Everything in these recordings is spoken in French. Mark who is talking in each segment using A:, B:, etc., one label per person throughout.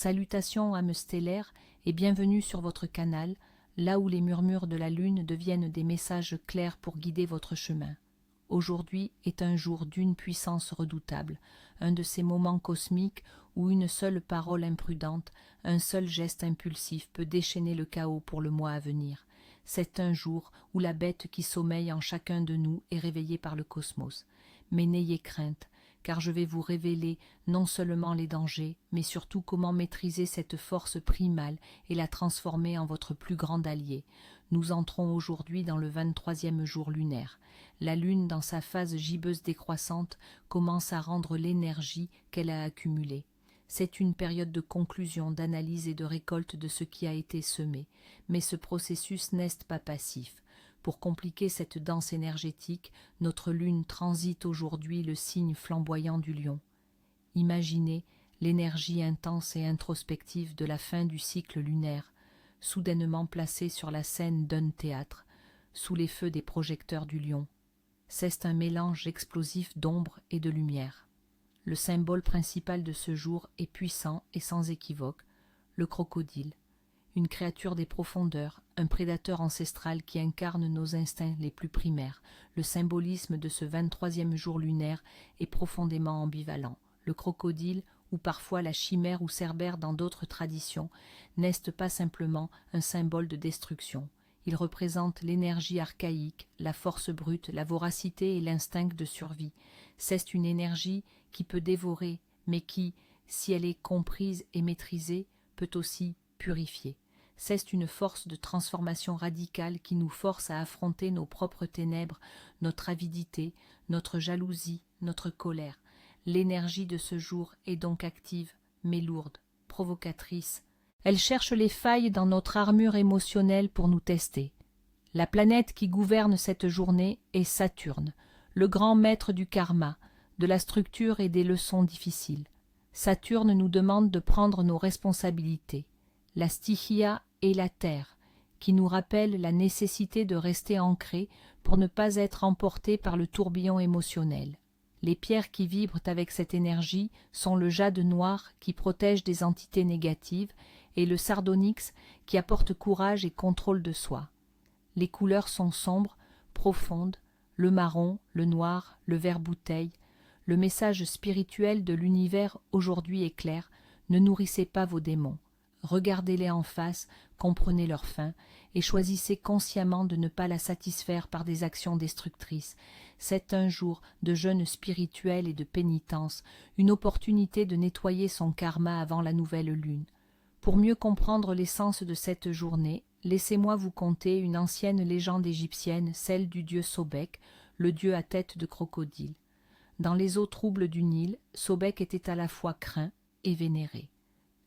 A: Salutations âmes stellaires et bienvenue sur votre canal, là où les murmures de la lune deviennent des messages clairs pour guider votre chemin. Aujourd'hui est un jour d'une puissance redoutable, un de ces moments cosmiques où une seule parole imprudente, un seul geste impulsif peut déchaîner le chaos pour le mois à venir. C'est un jour où la bête qui sommeille en chacun de nous est réveillée par le cosmos. Mais n'ayez crainte, car je vais vous révéler non seulement les dangers, mais surtout comment maîtriser cette force primale et la transformer en votre plus grand allié. Nous entrons aujourd'hui dans le 23e jour lunaire. La lune, dans sa phase gibbeuse décroissante, commence à rendre l'énergie qu'elle a accumulée. C'est une période de conclusion, d'analyse et de récolte de ce qui a été semé. Mais ce processus n'est pas passif. Pour compliquer cette danse énergétique, notre lune transite aujourd'hui le signe flamboyant du lion. Imaginez l'énergie intense et introspective de la fin du cycle lunaire, soudainement placée sur la scène d'un théâtre, sous les feux des projecteurs du lion. C'est un mélange explosif d'ombre et de lumière. Le symbole principal de ce jour est puissant et sans équivoque, le crocodile. Une créature des profondeurs, un prédateur ancestral qui incarne nos instincts les plus primaires. Le symbolisme de ce 23e jour lunaire est profondément ambivalent. Le crocodile, ou parfois la chimère ou cerbère dans d'autres traditions, n'est pas simplement un symbole de destruction. Il représente l'énergie archaïque, la force brute, la voracité et l'instinct de survie. C'est une énergie qui peut dévorer, mais qui, si elle est comprise et maîtrisée, peut aussi purifier. C'est une force de transformation radicale qui nous force à affronter nos propres ténèbres, notre avidité, notre jalousie, notre colère. L'énergie de ce jour est donc active, mais lourde, provocatrice. Elle cherche les failles dans notre armure émotionnelle pour nous tester. La planète qui gouverne cette journée est Saturne, le grand maître du karma, de la structure et des leçons difficiles. Saturne nous demande de prendre nos responsabilités. La stichia est la terre, qui nous rappelle la nécessité de rester ancré pour ne pas être emporté par le tourbillon émotionnel. Les pierres qui vibrent avec cette énergie sont le jade noir qui protège des entités négatives et le sardonyx qui apporte courage et contrôle de soi. Les couleurs sont sombres, profondes, le marron, le noir, le vert bouteille. Le message spirituel de l'univers aujourd'hui est clair, ne nourrissez pas vos démons. Regardez-les en face, comprenez leur fin, et choisissez consciemment de ne pas la satisfaire par des actions destructrices. C'est un jour de jeûne spirituel et de pénitence, une opportunité de nettoyer son karma avant la nouvelle lune. Pour mieux comprendre l'essence de cette journée, laissez-moi vous conter une ancienne légende égyptienne, celle du dieu Sobek, le dieu à tête de crocodile. Dans les eaux troubles du Nil, Sobek était à la fois craint et vénéré.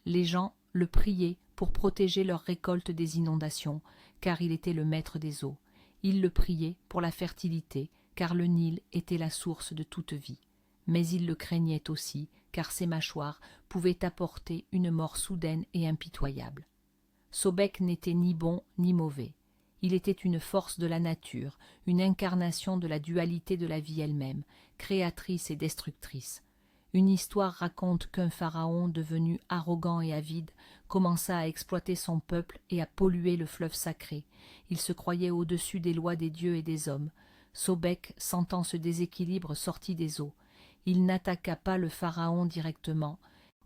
A: Les gens le priaient pour protéger leur récolte des inondations, car il était le maître des eaux. Ils le priaient pour la fertilité, car le Nil était la source de toute vie. Mais ils le craignaient aussi, car ses mâchoires pouvaient apporter une mort soudaine et impitoyable. Sobek n'était ni bon ni mauvais. Il était une force de la nature, une incarnation de la dualité de la vie elle-même, créatrice et destructrice. Une histoire raconte qu'un pharaon devenu arrogant et avide commença à exploiter son peuple et à polluer le fleuve sacré. Il se croyait au-dessus des lois des dieux et des hommes. Sobek, sentant ce déséquilibre, sortit des eaux. Il n'attaqua pas le pharaon directement.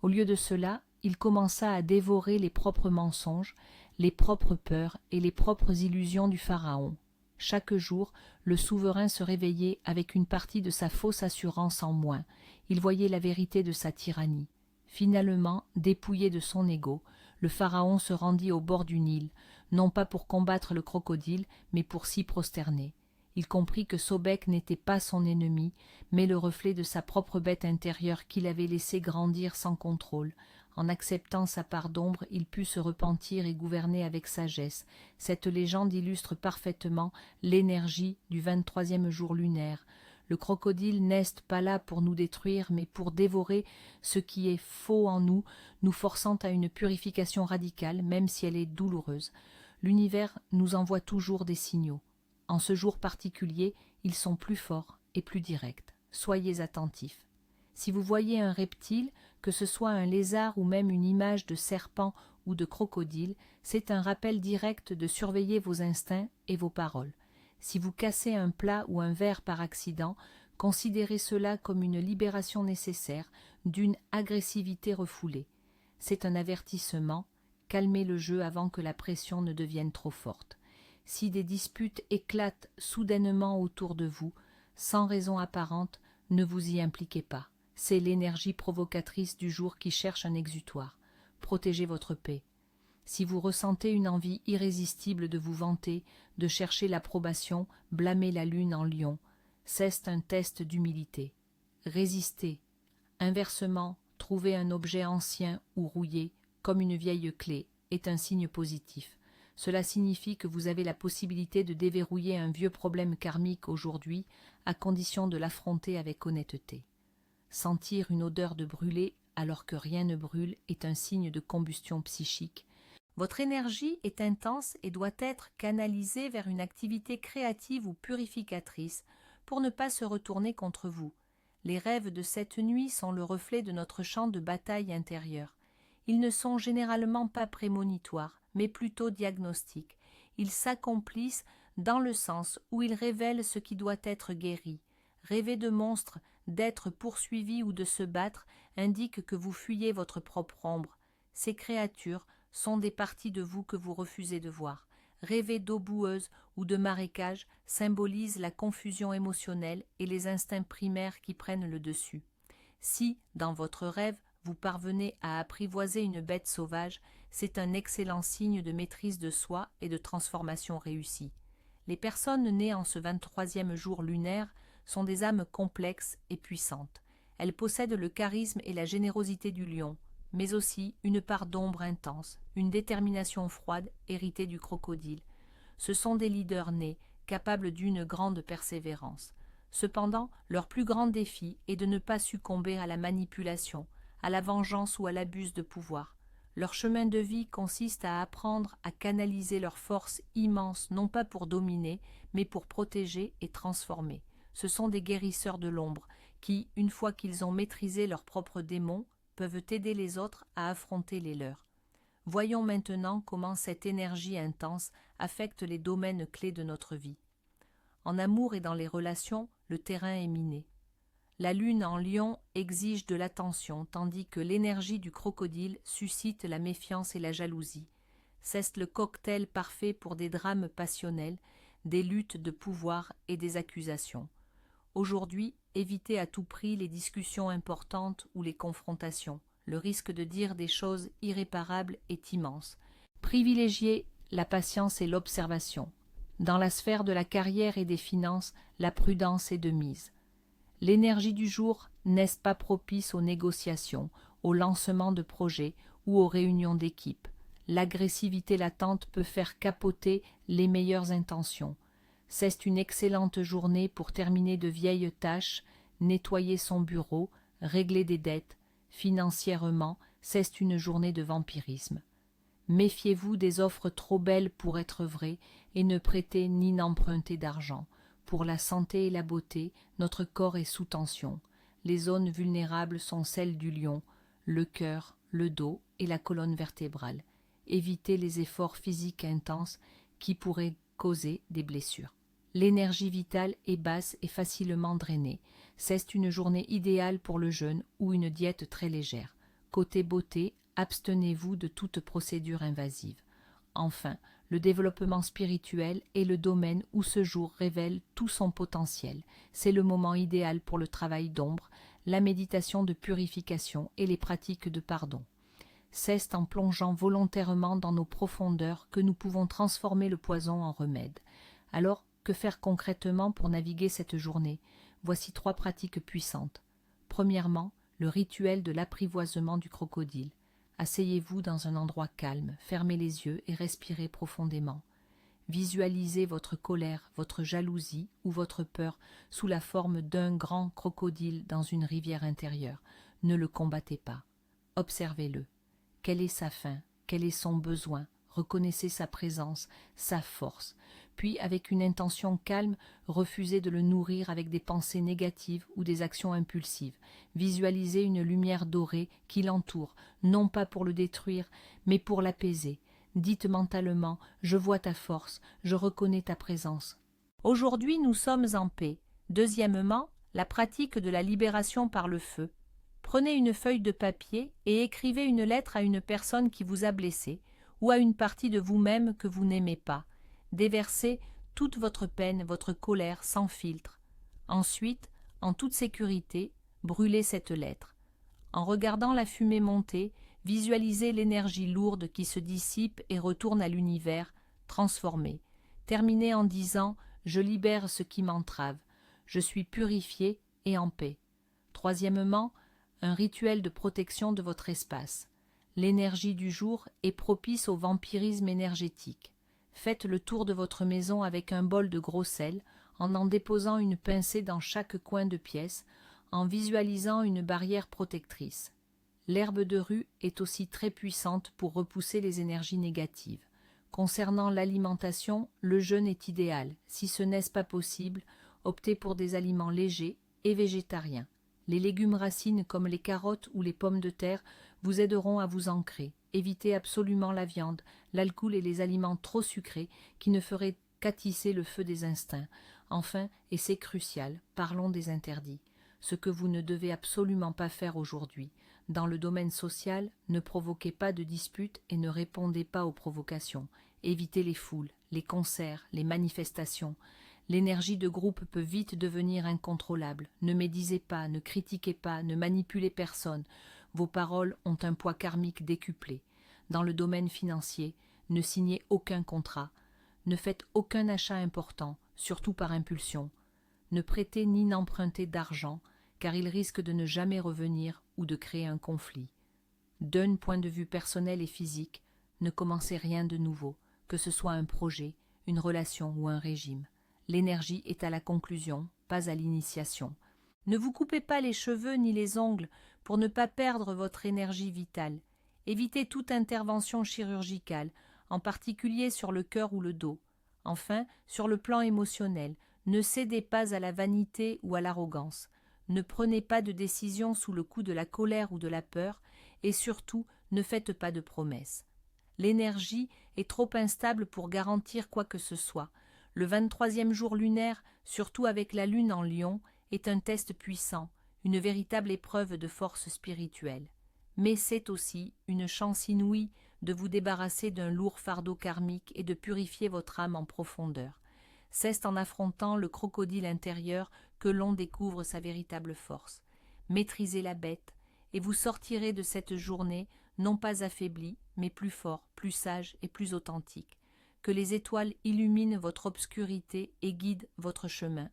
A: Au lieu de cela, il commença à dévorer les propres mensonges, les propres peurs et les propres illusions du pharaon. Chaque jour, le souverain se réveillait avec une partie de sa fausse assurance en moins. Il voyait la vérité de sa tyrannie. Finalement, dépouillé de son ego, le pharaon se rendit au bord du Nil, non pas pour combattre le crocodile, mais pour s'y prosterner. Il comprit que Sobek n'était pas son ennemi, mais le reflet de sa propre bête intérieure qu'il avait laissé grandir sans contrôle. En acceptant sa part d'ombre, il put se repentir et gouverner avec sagesse. Cette légende illustre parfaitement l'énergie du 23e jour lunaire. Le crocodile n'est pas là pour nous détruire, mais pour dévorer ce qui est faux en nous, nous forçant à une purification radicale, même si elle est douloureuse. L'univers nous envoie toujours des signaux. En ce jour particulier, ils sont plus forts et plus directs. Soyez attentifs. Si vous voyez un reptile, que ce soit un lézard ou même une image de serpent ou de crocodile, c'est un rappel direct de surveiller vos instincts et vos paroles. Si vous cassez un plat ou un verre par accident, considérez cela comme une libération nécessaire d'une agressivité refoulée. C'est un avertissement, calmez le jeu avant que la pression ne devienne trop forte. Si des disputes éclatent soudainement autour de vous, sans raison apparente, ne vous y impliquez pas. C'est l'énergie provocatrice du jour qui cherche un exutoire. Protégez votre paix. Si vous ressentez une envie irrésistible de vous vanter, de chercher l'approbation, blâmez la lune en lion. C'est un test d'humilité. Résistez. Inversement, trouver un objet ancien ou rouillé, comme une vieille clé, est un signe positif. Cela signifie que vous avez la possibilité de déverrouiller un vieux problème karmique aujourd'hui, à condition de l'affronter avec honnêteté. Sentir une odeur de brûlé alors que rien ne brûle est un signe de combustion psychique. Votre énergie est intense et doit être canalisée vers une activité créative ou purificatrice pour ne pas se retourner contre vous. Les rêves de cette nuit sont le reflet de notre champ de bataille intérieur. Ils ne sont généralement pas prémonitoires, mais plutôt diagnostiques. Ils s'accomplissent dans le sens où ils révèlent ce qui doit être guéri. Rêver de monstres, d'être poursuivi ou de se battre indique que vous fuyez votre propre ombre. Ces créatures sont des parties de vous que vous refusez de voir. Rêver d'eau boueuse ou de marécage symbolise la confusion émotionnelle et les instincts primaires qui prennent le dessus. Si, dans votre rêve, vous parvenez à apprivoiser une bête sauvage, c'est un excellent signe de maîtrise de soi et de transformation réussie. Les personnes nées en ce 23e jour lunaire sont des âmes complexes et puissantes. Elles possèdent le charisme et la générosité du lion, mais aussi une part d'ombre intense, une détermination froide héritée du crocodile. Ce sont des leaders nés, capables d'une grande persévérance. Cependant, leur plus grand défi est de ne pas succomber à la manipulation, à la vengeance ou à l'abus de pouvoir. Leur chemin de vie consiste à apprendre à canaliser leur force immense, non pas pour dominer, mais pour protéger et transformer. Ce sont des guérisseurs de l'ombre qui, une fois qu'ils ont maîtrisé leurs propres démons, peuvent aider les autres à affronter les leurs. Voyons maintenant comment cette énergie intense affecte les domaines clés de notre vie. En amour et dans les relations, le terrain est miné. La lune en lion exige de l'attention, tandis que l'énergie du crocodile suscite la méfiance et la jalousie. C'est le cocktail parfait pour des drames passionnels, des luttes de pouvoir et des accusations. Aujourd'hui, évitez à tout prix les discussions importantes ou les confrontations. Le risque de dire des choses irréparables est immense. Privilégiez la patience et l'observation. Dans la sphère de la carrière et des finances, la prudence est de mise. L'énergie du jour n'est pas propice aux négociations, au lancement de projets ou aux réunions d'équipe. L'agressivité latente peut faire capoter les meilleures intentions. C'est une excellente journée pour terminer de vieilles tâches, nettoyer son bureau, régler des dettes. Financièrement, c'est une journée de vampirisme. Méfiez-vous des offres trop belles pour être vraies et ne prêtez ni n'empruntez d'argent. Pour la santé et la beauté, notre corps est sous tension. Les zones vulnérables sont celles du lion, le cœur, le dos et la colonne vertébrale. Évitez les efforts physiques intenses qui pourraient causer des blessures. L'énergie vitale est basse et facilement drainée. C'est une journée idéale pour le jeûne ou une diète très légère. Côté beauté, abstenez-vous de toute procédure invasive. Enfin, le développement spirituel est le domaine où ce jour révèle tout son potentiel. C'est le moment idéal pour le travail d'ombre, la méditation de purification et les pratiques de pardon. C'est en plongeant volontairement dans nos profondeurs que nous pouvons transformer le poison en remède. Alors, que faire concrètement pour naviguer cette journée? Voici 3 pratiques puissantes. Premièrement, le rituel de l'apprivoisement du crocodile. Asseyez-vous dans un endroit calme, fermez les yeux et respirez profondément. Visualisez votre colère, votre jalousie ou votre peur sous la forme d'un grand crocodile dans une rivière intérieure. Ne le combattez pas. Observez-le. Quelle est sa faim? Quel est son besoin? Reconnaissez sa présence, sa force. puis avec une intention calme, refusez de le nourrir avec des pensées négatives ou des actions impulsives. Visualisez une lumière dorée qui l'entoure, non pas pour le détruire, mais pour l'apaiser. Dites mentalement « Je vois ta force, je reconnais ta présence ». Aujourd'hui, nous sommes en paix. Deuxièmement, la pratique de la libération par le feu. Prenez une feuille de papier et écrivez une lettre à une personne qui vous a blessé ou à une partie de vous-même que vous n'aimez pas. Déversez toute votre peine, votre colère sans filtre. Ensuite, en toute sécurité, brûlez cette lettre. En regardant la fumée monter, visualisez l'énergie lourde qui se dissipe et retourne à l'univers, transformée. Terminez en disant « Je libère ce qui m'entrave. Je suis purifié et en paix ». Troisièmement, un rituel de protection de votre espace. L'énergie du jour est propice au vampirisme énergétique. Faites le tour de votre maison avec un bol de gros sel, en déposant une pincée dans chaque coin de pièce, en visualisant une barrière protectrice. L'herbe de rue est aussi très puissante pour repousser les énergies négatives. Concernant l'alimentation, le jeûne est idéal. Si ce n'est pas possible, optez pour des aliments légers et végétariens. Les légumes racines comme les carottes ou les pommes de terre vous aideront à vous ancrer. Évitez absolument la viande, l'alcool et les aliments trop sucrés qui ne feraient qu'attiser le feu des instincts. Enfin, et c'est crucial, parlons des interdits. Ce que vous ne devez absolument pas faire aujourd'hui. Dans le domaine social, ne provoquez pas de disputes et ne répondez pas aux provocations. Évitez les foules, les concerts, les manifestations. L'énergie de groupe peut vite devenir incontrôlable. Ne médisez pas, ne critiquez pas, ne manipulez personne. Vos paroles ont un poids karmique décuplé. Dans le domaine financier, ne signez aucun contrat. Ne faites aucun achat important, surtout par impulsion. Ne prêtez ni n'empruntez d'argent, car il risque de ne jamais revenir ou de créer un conflit. D'un point de vue personnel et physique, ne commencez rien de nouveau, que ce soit un projet, une relation ou un régime. L'énergie est à la conclusion, pas à l'initiation. Ne vous coupez pas les cheveux ni les ongles pour ne pas perdre votre énergie vitale. Évitez toute intervention chirurgicale, en particulier sur le cœur ou le dos. Enfin, sur le plan émotionnel, ne cédez pas à la vanité ou à l'arrogance. Ne prenez pas de décision sous le coup de la colère ou de la peur, et surtout, ne faites pas de promesses. L'énergie est trop instable pour garantir quoi que ce soit. Le 23e jour lunaire, surtout avec la lune en Lion, est un test puissant, une véritable épreuve de force spirituelle. Mais c'est aussi une chance inouïe de vous débarrasser d'un lourd fardeau karmique et de purifier votre âme en profondeur. C'est en affrontant le crocodile intérieur que l'on découvre sa véritable force. Maîtrisez la bête, et vous sortirez de cette journée non pas affaibli, mais plus fort, plus sage et plus authentique. Que les étoiles illuminent votre obscurité et guident votre chemin.